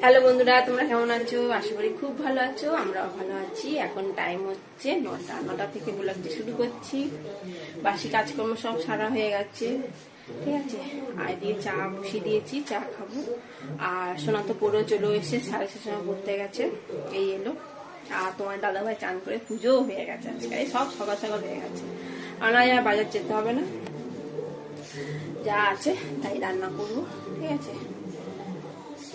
Hello বন্ধুরা, তোমরা কেমন আছো? আশা করি খুব ভালো আছো। আমরাও ভালো আছি। এখন টাইম হচ্ছে 9টা থেকে ব্লগটি শুরু করছি। বাসি কাজকর্ম সব সারা হয়ে গেছে, ঠিক আছে। আয় দিয়ে চা বসিয়ে দিয়েছি, চা খাবো। আর সোনা তো পড়েও চলে এসে 6:30 সময় পড়তে গেছে, এই এলো। আর তোমার দাদাভাই চান করে পুজোও হয়ে গেছে আজকে, সব সকাল সকাল হয়ে গেছে। আর বাজার যেতে হবে না, যা আছে তাই রান্না করবো, ঠিক আছে।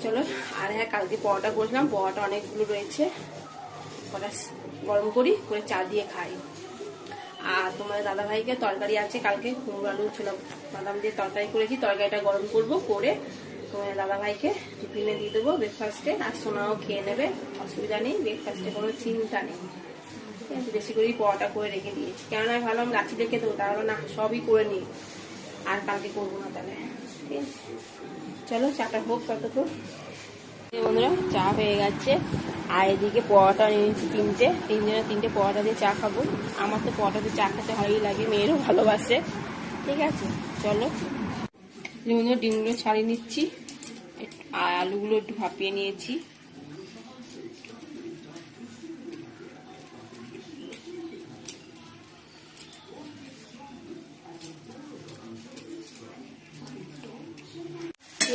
চলো। আর হ্যাঁ, কালকে পরোটা করেছিলাম, পরোটা অনেকগুলো রয়েছে, পরোটা গরম করি করে চা দিয়ে খাই। আর তোমার দাদাভাইকে তরকারি আছে, কালকে কুমড়ো আলু ছোলা বাদাম দিয়ে তরকারি করেছি, তরকারিটা গরম করব, করে তোমার দাদাভাইকে টিফিনে দিয়ে দেবো ব্রেকফাস্টে। আর সোনাও খেয়ে নেবে, অসুবিধা নেই, ব্রেকফাস্টে কোনো চিন্তা নেই, ঠিক আছে। বেশি করেই পরোটা করে রেখে দিয়েছি, কেননা আমি ভাবলাম রাখি রেখে দেবো, তাহলে না সবই করে নিই, আর কালকে করবো না তাহলে, ঠিক আছে। চলো চাটা হোক ততক্ষণ। বন্ধুরা, চা হয়ে গেছে। আর এদিকে পরোটা নিয়েছি তিনজনে পরোটা দিয়ে চা খাবো। আমার তো পরোটা দিয়ে চা খেতে ভালোই লাগে, মেয়েরও ভালোবাসে, ঠিক আছে। চলো বন্ধুরা, ডিমগুলো ছাড়িয়ে নিচ্ছি, আর আলুগুলো একটু ভাপিয়ে নিয়েছি।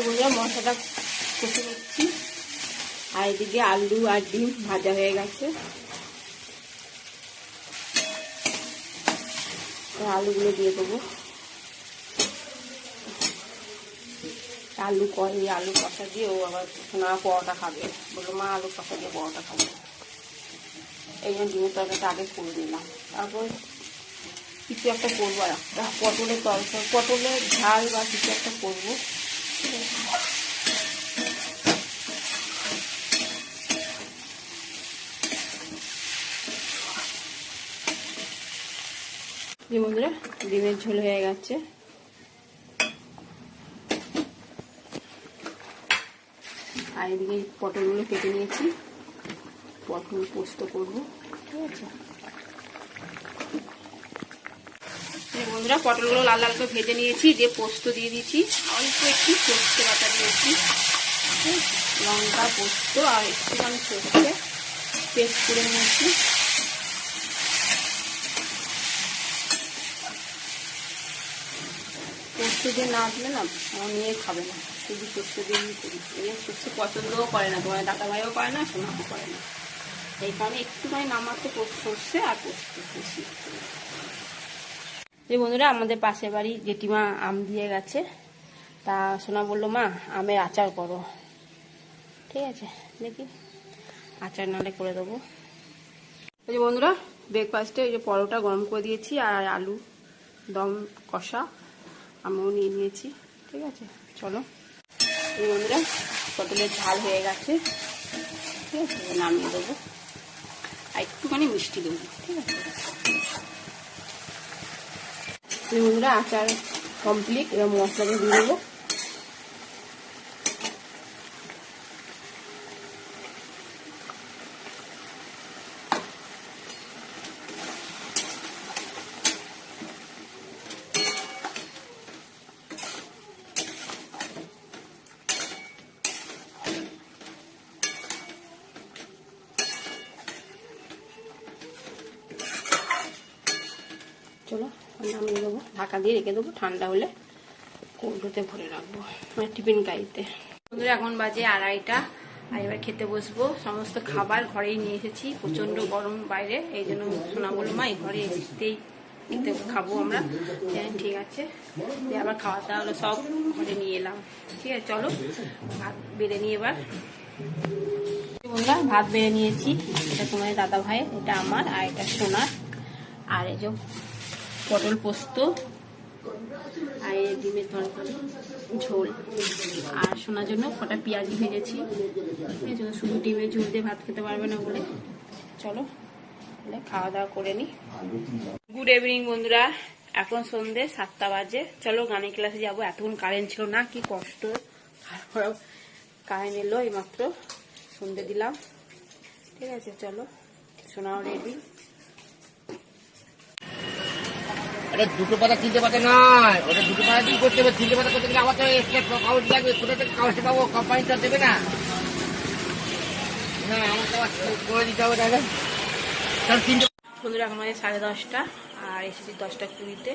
বন্ধুরা, মশলাটা কষে নিচ্ছি। আর এদিকে আলু আর ডিম ভাজা হয়ে গেছে, আলুগুলো দিয়ে দেবো। আলু কষা দিয়ে ও আবার সোনা পরোটা খাবে, বললো মা আলু কষা দিয়ে পরোটা খাবো, এই জন্য ডিমের তরকারিটা আগে করে দিলাম। তারপর কিছু একটা করবো, আর একটা পটলের ঝাল বা কিছু একটা করবো, ঠিক আছে। বন্ধুরা, ডিমের ঝোল হয়ে গেছে। আর এদিকে পটলগুলো কেটে নিয়েছি, পটল পোস্ত করবো, ঠিক আছে। বন্ধুরা, পটলগুলো লাল লাল করে ভেজে নিয়েছি, দিয়ে পোস্ত দিয়ে দিয়েছি, অল্প একটু সর্ষে বাটা দিয়েছি, লঙ্কা পোস্ত আর একটুখানি সর্ষে পেস্ট করে নিয়েছি। পোস্ত দিয়ে না দিলে না আমার মেয়ে খাবে না, শুধু সর্ষে দিয়েই করি। সর্ষে পছন্দও করে না, তোমার দাদাভাইও করে না, সোনাও করে না, এই কারণে একটুখানি নামাতে সর্ষে আর পোস্ত বেশি। এই বন্ধুরা, আমাদের পাশের বাড়ি জেঠিমা আম দিয়ে গেছে, তা সোনা বললো মা আমের আচার করো, ঠিক আছে, দেখি আচার নালে করে দেবো। এই যে বন্ধুরা, ব্রেকফাস্টে এই যে পরোটা গরম করে দিয়েছি, আর আলু দম কষা আমিও নিয়ে নিয়েছি, ঠিক আছে। চলো। এই বন্ধুরা, পটলের ঝাল হয়ে গেছে, ঠিক আছে, নামিয়ে দেবো, আর একটুখানি মিষ্টি দেবো, ঠিক আছে। এই বন্ধুরা, আচার কমপ্লিট, এবার মশলাটা দিয়ে দেবো। চলো নামিয়ে দেবো, ঢাকা দিয়ে রেখে দেবো, ঠান্ডা হলে কৌটোতে ভরে রাখবো, মানে টিফিন গাড়িতে। বন্ধুরা, এখন বাজে 2:30, আর এবার খেতে বসবো। সমস্ত খাবার ঘরেই নিয়ে এসেছি, প্রচন্ড গরম বাইরে, এই জন্য সোনা বললো মা এই ঘরে এসেতেই খেতে খাবো আমরা, ঠিক আছে। আবার খাওয়া দাওয়া হলো, সব ঘরে নিয়ে এলাম, ঠিক আছে। চলো ভাত বেড়ে নিয়ে এবার। বন্ধুরা, ভাত বেড়ে নিয়েছি, এটা তোমার দাদা ভাইয়ের, এটা আমার, আর এটা সোনার। আর এই যে পটল পোস্ত, আর এই ডিমের তরকারি ঝোল, আর সোনার জন্য কটা পেঁয়াজি ভেজেছি, ঠিক আছে। শুধু ডিমের ঝোল দিয়ে ভাত খেতে পারবে না বলে। চলো খাওয়া দাওয়া করে নি। গুড ইভিনিং বন্ধুরা, এখন সন্ধ্যে 7টা বাজে। চলো গানের ক্লাসে যাবো, এতক্ষণ কারেন্ট ছিল না, কি কষ্ট। কারেন্ট এলো এইমাত্র, সন্ধ্যে দিলাম, ঠিক আছে। চলো, সোনাও রেডি। এটা দুটো পাতা তিনটে পাতা নয়, ওটা দুটো পাতা দিয়ে করতে হবে। তিনটে পাতা করতে গেলে আমার তো কাগজ লাগবে, কোথা থেকে কাগজটা পাবো? কোম্পানি তো দেবে না। না আমাকে আবার করে দিতে হবে দাদা। তাহলে 3টে বন্ধুরা এখন আমাদের 10:30 আর এসেছি 10:20-তে।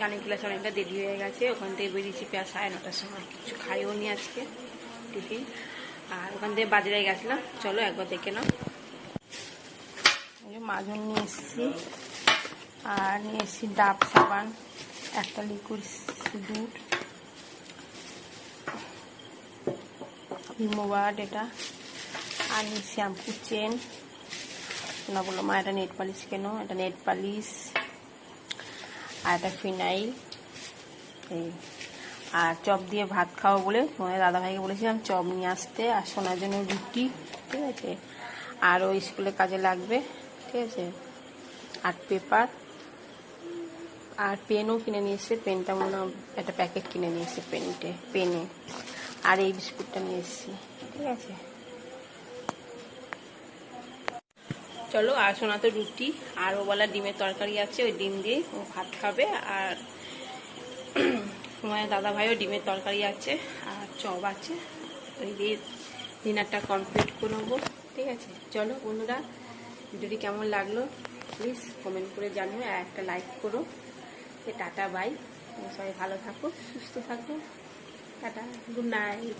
গানের ক্লাস অনেকটা দেরি হয়ে গেছে, ওখান থেকে বেরিয়েছি প্রায় 9:30-র সময়। কিছু খাইও নি আজকে টিফিন, আর ওখান থেকে বাজারে গেছিলাম। চলো একবার দেখে নাও। মাজন নিয়ে এসেছি, আর নিয়ে এসেছি ডাব সাবান, একটা লিকুইড সিঁদুর, রিমোভার এটা, আর শ্যাম্পু, চেন। না বললো মা এটা নেট পালিশ কেন, এটা নেট পালিশ, আর একটা ফিনাইল, এই। আর চপ দিয়ে ভাত খাওয়া বলে তোমাদের দাদাভাইকে বলেছিলাম চপ নিয়ে আসতে, আর সোনার জন্য রুটি, ঠিক আছে। আর ওই স্কুলে কাজে লাগবে, ঠিক আছে। আর পেপার, আর পেনও কিনে নিয়ে এসছে। পেনটা মনে হয় একটা প্যাকেট কিনে নিয়ে এসছে পেনে। আর এই বিস্কুটটা নিয়ে এসছি, ঠিক আছে। চলো, আর সোনা তো রুটি আর ও বলা ডিমের তরকারি আছে, ওই ডিম দিয়ে ও ভাত খাবে। আর তোমার দাদা ভাইও ডিমের তরকারি আছে আর চপ আছে, ওই দিয়ে ডিনারটা কমপ্লিট করে নেবো, ঠিক আছে। চলো বন্ধুরা, ভিডিওটি কেমন লাগলো প্লিজ কমেন্ট করে জানিও, আর একটা লাইক করো। টাটা বাই, সবাই ভালো থাকো, সুস্থ থাকো, টাটা, গুড নাইট।